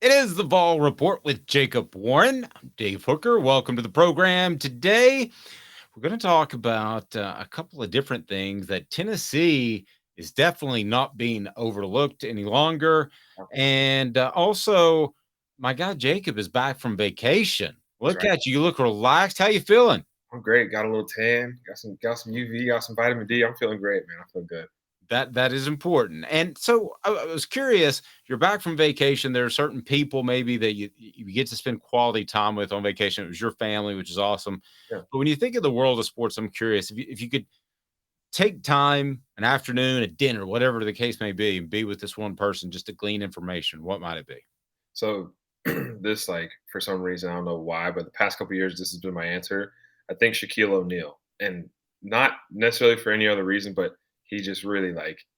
It is the Vol Report with Jacob Warren. I'm Dave Hooker. Welcome to the program. Today, we're going to talk about a couple of different things that Tennessee is definitely not being overlooked any longer. And also, my guy Jacob is back from vacation. That's Look right. at you. You look relaxed. How you feeling? I'm great. Got a little tan. Got some UV. Got some vitamin D. I'm feeling great, man. I feel good. That is important. And so I was curious, you're back from vacation. There are certain people maybe that you get to spend quality time with on vacation. It was your family, which is awesome. Yeah. But when you think of the world of sports, I'm curious if you could take time, an afternoon, a dinner, whatever the case may be, and be with this one person just to glean information, what might it be? So this, like, for some reason, I don't know why, but the past couple years, this has been my answer. I think Shaquille O'Neal, and not necessarily for any other reason, but he just really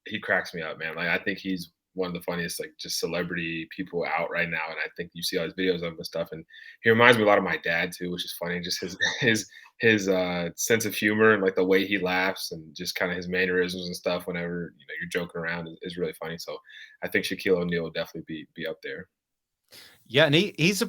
he cracks me up, man. Like, I think he's one of the funniest, like, just celebrity people out right now, and I think you see all his videos of him and stuff, and he reminds me a lot of my dad too, which is funny. Just his his sense of humor and like the way he laughs and just kind of his mannerisms and stuff. Whenever you're joking around, is really funny. So I think Shaquille O'Neal will definitely be up there. Yeah, and he's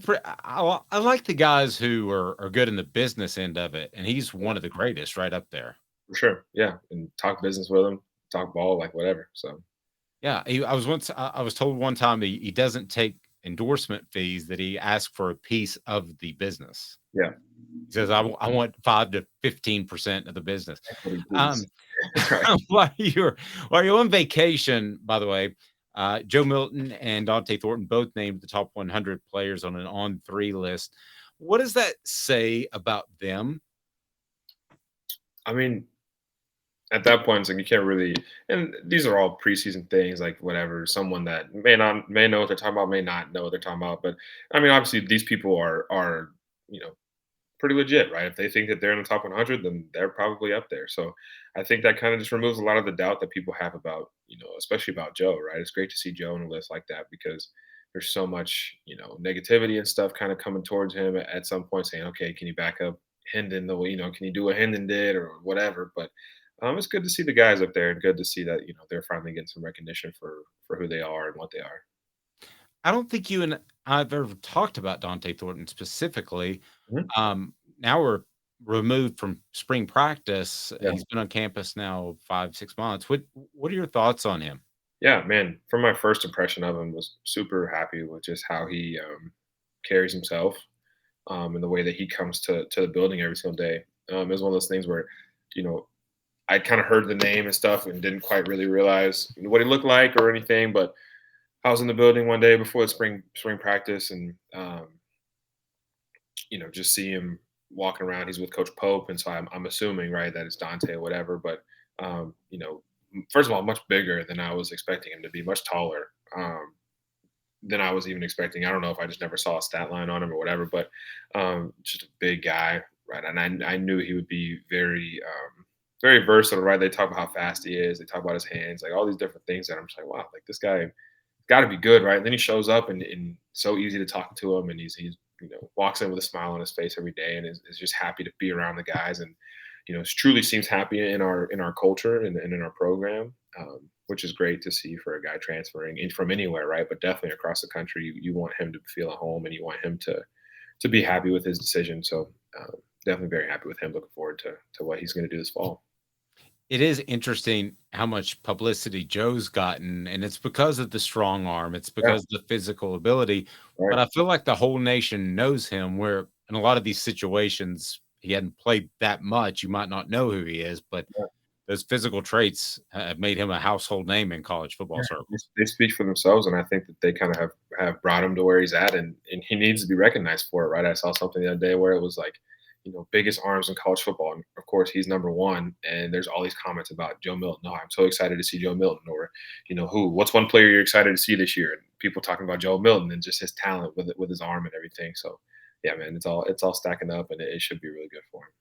I like the guys who are good in the business end of it, and he's one of the greatest right up there. For sure. Yeah, and talk business with him, talk ball, like whatever. So Yeah, I was told one time he doesn't take endorsement fees, that he asks for a piece of the business. yeah, He says, I want 5 to 15% of the business." equity, please. Um, That's right. while you're on vacation, by the way, Joe Milton and Dante Thornton both named the top 100 players on an On3 list. What does that say about them? I mean, at that point, it's like you can't really. And these are all preseason things, like whatever. Someone that may know what they're talking about, may not know what they're talking about. But I mean, obviously, these people are you know pretty legit, right? If they think that they're in the top 100, then they're probably up there. So I think that kind of just removes a lot of the doubt that people have about, especially about Joe, right? It's great to see Joe on a list like that because there's so much, negativity and stuff kind of coming towards him at some point saying, okay, can you back up Hendon the way, can you do what Hendon did or whatever? But it's good to see the guys up there and good to see that, they're finally getting some recognition for who they are and what they are. I don't think you and I've ever talked about Dante Thornton specifically. Mhm. Now we're removed from spring practice. Yeah. He's been on campus now 5, 6 months. What are your thoughts on him? Yeah, man. From my first impression of him, was super happy with just how he carries himself, and the way that he comes to the building every single day. It was one of those things where, you know, I kind of heard the name and stuff and didn't quite really realize what he looked like or anything. But I was in the building one day before the spring practice, and just see him walking around. He's with Coach Pope, and so I'm assuming, right, that it's Dante or whatever. But first of all, much bigger than I was expecting him to be, much taller than I was even expecting. I don't know if I just never saw a stat line on him or whatever, but just a big guy, right? And I knew he would be very versatile, right? They talk about how fast he is. They talk about his hands, like all these different things. And I'm just like, wow, like this guy got to be good, right? And then he shows up and so easy to talk to him, and he's walks in with a smile on his face every day, and is just happy to be around the guys, and truly seems happy in our culture and in our program, which is great to see for a guy transferring in from anywhere, right? But definitely across the country, you want him to feel at home, and you want him to be happy with his decision. So definitely very happy with him. Looking forward to what he's going to do this fall. It is interesting how much publicity Joe's gotten, and it's because of the strong arm, it's Yeah, because of the physical ability, right. but I feel like the whole nation knows him, where in a lot of these situations, he hadn't played that much, you might not know who he is, but Yeah. those physical traits have made him a household name in college football Yeah, circles. they speak for themselves, and I think that they kind of have brought him to where he's at, and he needs to be recognized for it, right? I saw something the other day where it was like, biggest arms in college football, and of course he's number one. And there's all these comments about Joe Milton. Oh, I'm so excited to see Joe Milton, or what's one player you're excited to see this year? And people talking about Joe Milton and just his talent with his arm and everything. So yeah, man, it's all stacking up, and it should be really good for him.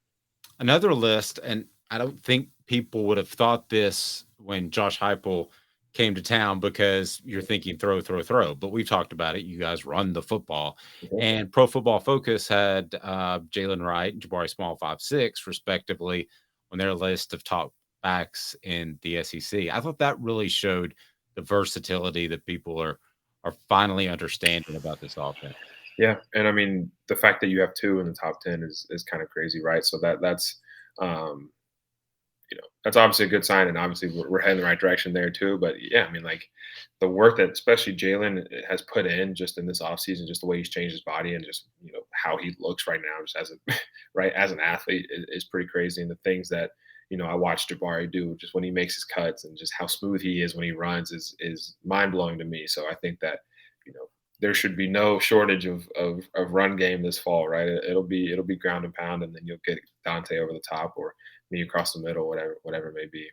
Another list, and I don't think people would have thought this when Josh Heupel came to town, because you're thinking throw, throw, throw. But we've talked about it. You guys run the football, Mhm. and Pro Football Focus had Jalen Wright and Jabari Small 5'6", respectively, on their list of top backs in the SEC. I thought that really showed the versatility that people are are finally understanding about this offense. Yeah, and I mean the fact that you have two in the top 10 is kind of crazy, right? So that's um, that's obviously a good sign, and obviously we're heading the right direction there too. But yeah, I mean, like the work that especially Jalen has put in just in this offseason, just the way he's changed his body and just how he looks right now, just as a right as an athlete is pretty crazy. And the things that I watched Jabari do, just when he makes his cuts and just how smooth he is when he runs is mind blowing to me. So I think that you know there should be no shortage of run game this fall, right? It'll be ground and pound, and then you'll get Dante over the top or me across the middle, whatever it may be.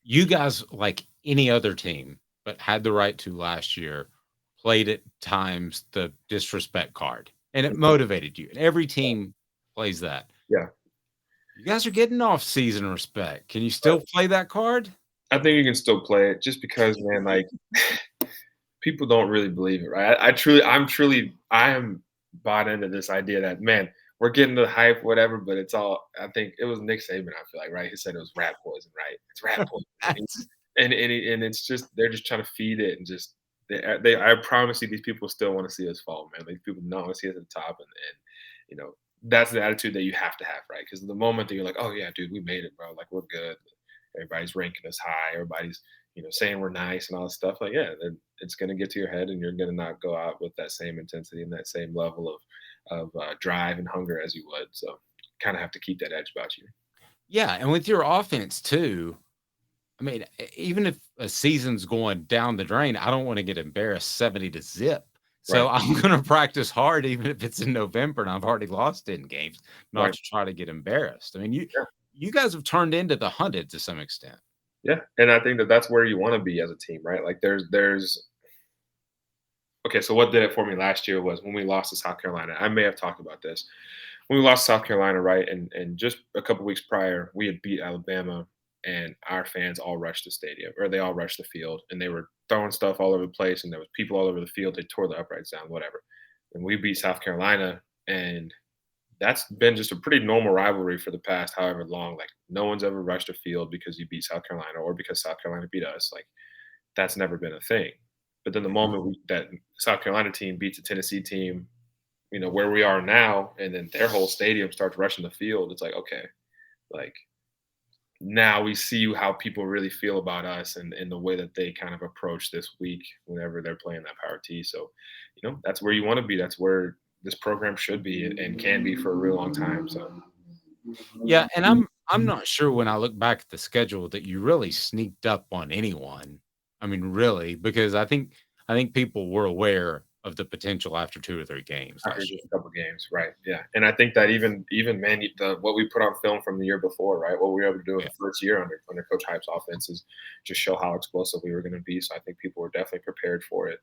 You guys, like any other team, but had the right to last year, played at times the disrespect card, and it Mhm. motivated you. And every team plays that. Yeah, You guys are getting off season respect. Can you right. still play that card? I think you can still play it just because, man, like people don't really believe it, right? I am bought into this idea that man, we're getting the hype, whatever, but it's all. I think it was Nick Saban. I feel like, right? He said it was rat poison, right? It's rat poison, That's and it's just they're just trying to feed it and just they. I promise you, these people still want to see us fall, man. Like people not want to see us at the top, and that's the attitude that you have to have, right? Because the moment that you're like, oh yeah, dude, we made it, bro. Like we're good. Everybody's ranking us high. Everybody's saying we're nice and all this stuff. Like yeah, then it's gonna get to your head, and you're gonna not go out with that same intensity and that same level of drive and hunger as you would. So kind of have to keep that edge about you. yeah, and with your offense too, I mean, even if a season's going down the drain, I don't wanna get embarrassed 70 to zip. Right. So I'm gonna practice hard even if it's in November and I've already lost 10 games, not Right. to try to get embarrassed. I mean, Yeah. you guys have turned into the hunted to some extent. Yeah. And I think that that's where you want to be as a team, right? Like there's okay. So what did it for me last year was when we lost to South Carolina. I may have talked about this when we lost to South Carolina, right? And just a couple weeks prior, we had beat Alabama, and our fans all rushed the stadium, or they all rushed the field, and they were throwing stuff all over the place, and there was people all over the field. They tore the uprights down, whatever. And we beat South Carolina, and that's been just a pretty normal rivalry for the past however long. Like no one's ever rushed a field because you beat South Carolina or because South Carolina beat us. Like that's never been a thing. But then the moment that South Carolina team beats a Tennessee team, where we are now, and then their whole stadium starts rushing the field, it's like, okay, like now we see how people really feel about us and the way that they kind of approach this week whenever they're playing that power T. So, that's where you want to be. That's where this program should be and can be for a real long time. So, Yeah, and I'm not sure when I look back at the schedule that you really sneaked up on anyone. I mean, really, because I think people were aware of the potential after 2 or 3 games after last year. just a couple games, right? Yeah, and I think that even man, what we put on film from the year before, right? What we were able to do in Yeah. the first year under Coach Hype's offense is just show how explosive we were going to be. So I think people were definitely prepared for it,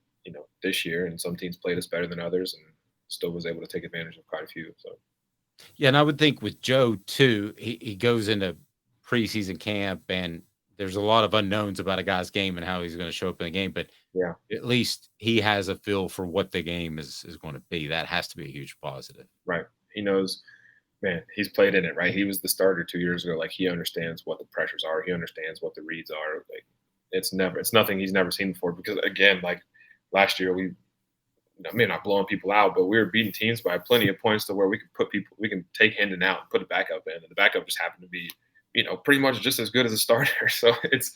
this year. And some teams played us better than others, and still was able to take advantage of quite a few. So Yeah, and I would think with Joe too, he goes into preseason camp and there's a lot of unknowns about a guy's game and how he's gonna show up in the game, but yeah, at least he has a feel for what the game is gonna be. That has to be a huge positive. right. He knows, man. He's played in it, right? He was the starter 2 years ago. Like he understands what the pressures are. He understands what the reads are. Like it's nothing he's never seen before. Because again, like last year we I mean, not blowing people out, but we were beating teams by plenty of points to where we can take Hendon out and put a backup in, and the backup just happened to be, pretty much just as good as a starter. So it's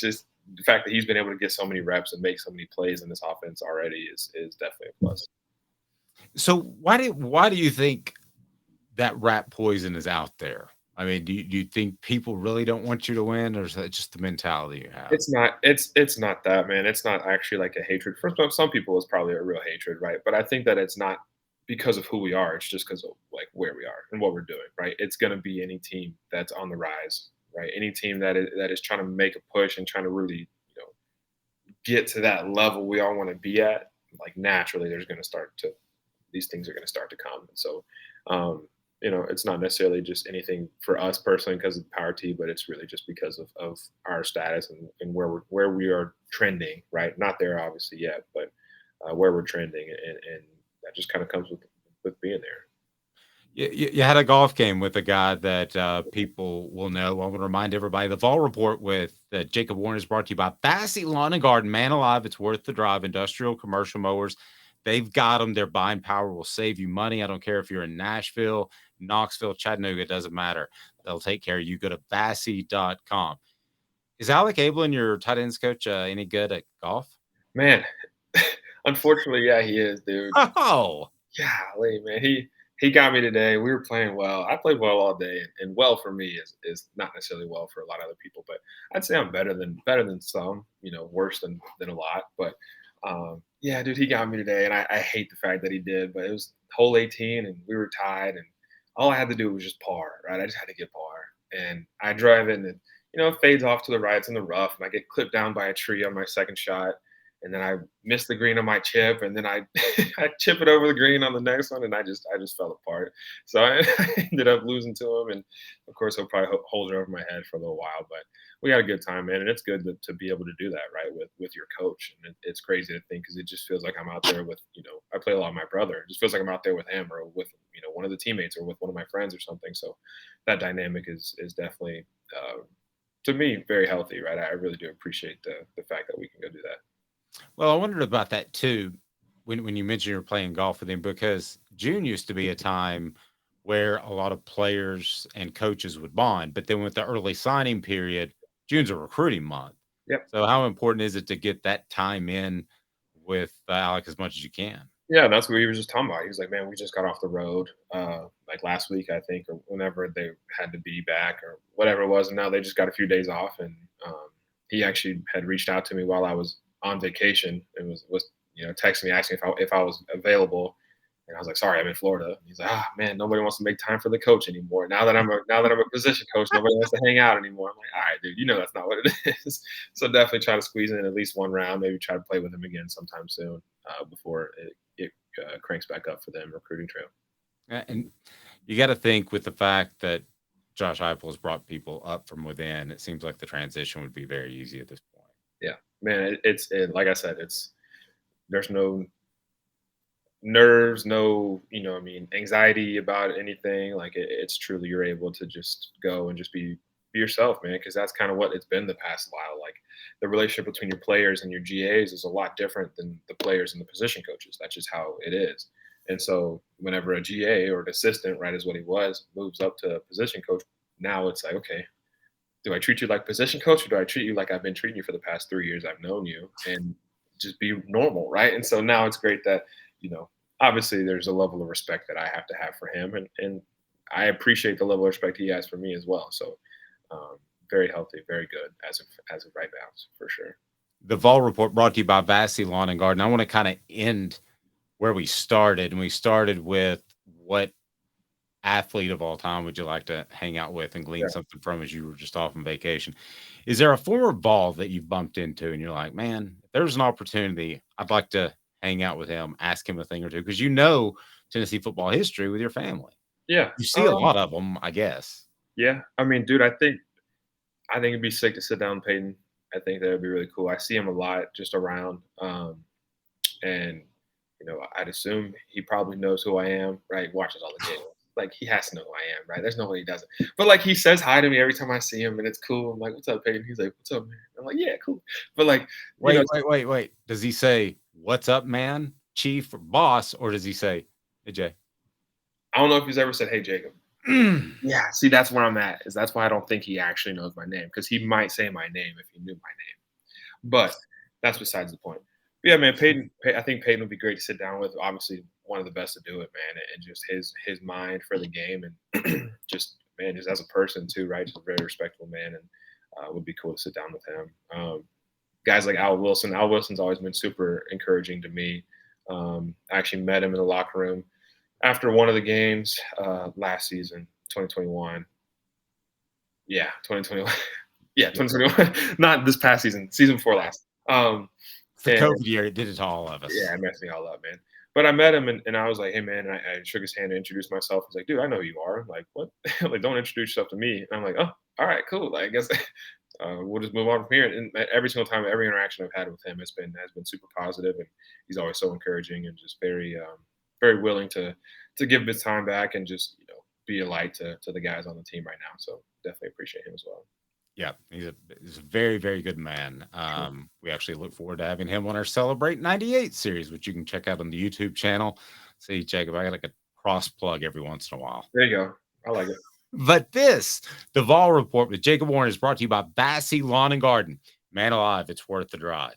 just the fact that he's been able to get so many reps and make so many plays in this offense already is definitely a plus. So why do you think that rat poison is out there? I mean, do you think people really don't want you to win, or is that just the mentality you have? It's not that, man. It's not actually like a hatred. For some people, it's probably a real hatred, right? But I think that it's not because of who we are. It's just because of like where we are and what we're doing, right? It's gonna be any team that's on the rise, right? Any team that is trying to make a push and trying to really, you know, get to that level we all want to be at. Like naturally, there's gonna start to these things are gonna start to come. And so, um, it's not necessarily just anything for us personally because of the power T, but it's really just because of our status and where we are trending, right? Not there obviously yet, but where we're trending, and that just kind of comes with being there. You had a golf game with a guy that people will know. I want to remind everybody the Vol Report with Jacob Warren is brought to you by Bassey Lawn and Garden. Man alive, it's worth the drive. Industrial, commercial mowers, they've got them. Their buying power will save you money. I don't care if you're in Nashville, Knoxville, Chattanooga, it doesn't matter. They'll take care of you. Go to Bassey.com. Is Alec Ablin, your tight ends coach, any good at golf? Man, unfortunately, yeah, he is, dude. Oh, Golly, man, he got me today. We were playing well. I played well all day, and well for me is not necessarily well for a lot of other people, but I'd say I'm better than some. Worse than a lot. But yeah, dude, he got me today, and I hate the fact that he did. But it was hole 18, and we were tied, and all I had to do was just par. Right, I just had to get par, and I drive in, and it fades off to the right. It's in the rough, and I get clipped down by a tree on my second shot, and then I missed the green on my chip, and then I I chip it over the green on the next one, and I just fell apart. So I ended up losing to him, and of course he'll probably hold it over my head for a little while. But we had a good time, man, and it's good to be able to do that, right, with your coach. And it's crazy to think because it just feels like I'm out there with I play a lot with my brother. It just feels like I'm out there with him or with one of the teammates or with one of my friends or something. So that dynamic is definitely. To me, very healthy, right? I really do appreciate the fact that we can go do that. well, I wondered about that too when you mentioned you were playing golf with him because June used to be a time where a lot of players and coaches would bond, but then with the early signing period, June's a recruiting month. Yep. So how important is it to get that time in with Alec as much as you can? Yeah, that's what he was just talking about. He was like, "Man, we just got off the road, like last week, I think, or whenever they had to be back, or whatever it was. And now they just got a few days off." And he actually had reached out to me while I was on vacation and was texting me asking if I was available. And I was like, "Sorry, I'm in Florida." And he's like, "Ah, man, nobody wants to make time for the coach anymore. Now that I'm a position coach, nobody wants to hang out anymore." I'm like, "All right, dude, that's not what it is." So definitely try to squeeze in at least one round. Maybe try to play with him again sometime soon before it cranks back up for them recruiting trail. And you got to think with the fact that Josh Heupel has brought people up from within, it seems like the transition would be very easy at this point. Yeah, man, like I said, there's no nerves, no, anxiety about anything. Like it's truly you're able to just go and just be yourself, man. Because that's kind of what it's been the past while. Like the relationship between your players and your GAs is a lot different than the players and the position coaches. That's just how it is. And so whenever a GA or an assistant, right, is what he was, moves up to a position coach, now it's like, okay, do I treat you like position coach or do I treat you like I've been treating you for the past 3 years I've known you and just be normal, right? And so now it's great that, you know, obviously there's a level of respect that I have to have for him and I appreciate the level of respect he has for me as well. So um, very healthy, very good as of right now, for sure. The Vol Report brought to you by Vassy Lawn and Garden. I want to kind of end where we started, and we started with what athlete of all time would you like to hang out with and glean Yeah. something from as you were just off on vacation? Is there a former Vol that you've bumped into and you're like, man, if there's an opportunity, I'd like to hang out with him, ask him a thing or two, because Tennessee football history with your family. Yeah. You see a lot of them, I guess. Yeah. I mean, dude, I think it'd be sick to sit down with Peyton. I think that would be really cool. I see him a lot just around. And I'd assume he probably knows who I am, right? Watches all the games. Like he has to know who I am, right? There's no way he doesn't. But like he says hi to me every time I see him, and it's cool. I'm like, "What's up, Peyton?" He's like, "What's up, man?" I'm like, "Yeah, cool." But like, you know, Wait. Does he say, "What's up, man, chief or boss," or does he say, "Hey, Jay"? I don't know if he's ever said, "Hey, Jacob." Mm. Yeah, see, that's where I'm at. Is that's why I don't think he actually knows my name because he might say my name if he knew my name. But that's besides the point. But yeah, man, I think Peyton would be great to sit down with. Obviously, one of the best to do it, man, and just his mind for the game and just man, just as a person too, right? Just a very respectful man, and would be cool to sit down with him. Guys like Al Wilson. Al Wilson's always been super encouraging to me. I actually met him in the locker room after one of the games last season, 2021. Yeah, 2021. Yeah, 2021. Not this past season, season before last. It's the And COVID year. It did it to all of yeah, us. it messed me all up, man. But I met him and I was like, "Hey, man," and I shook his hand and introduced myself. He's like, "Dude, I know who you are." I'm like, "What?" Like, "Don't introduce yourself to me." And I'm like, "Oh, all right, cool. Like, I guess we'll just move on from here." And every single time, every interaction I've had with him has been super positive, and he's always so encouraging and just very very willing to give his time back and just be a light to the guys on the team right now. So definitely appreciate him as well. Yeah, he's a very, very good man. Sure. We actually look forward to having him on our Celebrate 98 series, which you can check out on the YouTube channel. See, Jacob, I got like a cross plug every once in a while. There you go. I like it. But this, the Vol Report with Jacob Warren, is brought to you by Bassey Lawn and Garden. Man alive, it's worth the drive.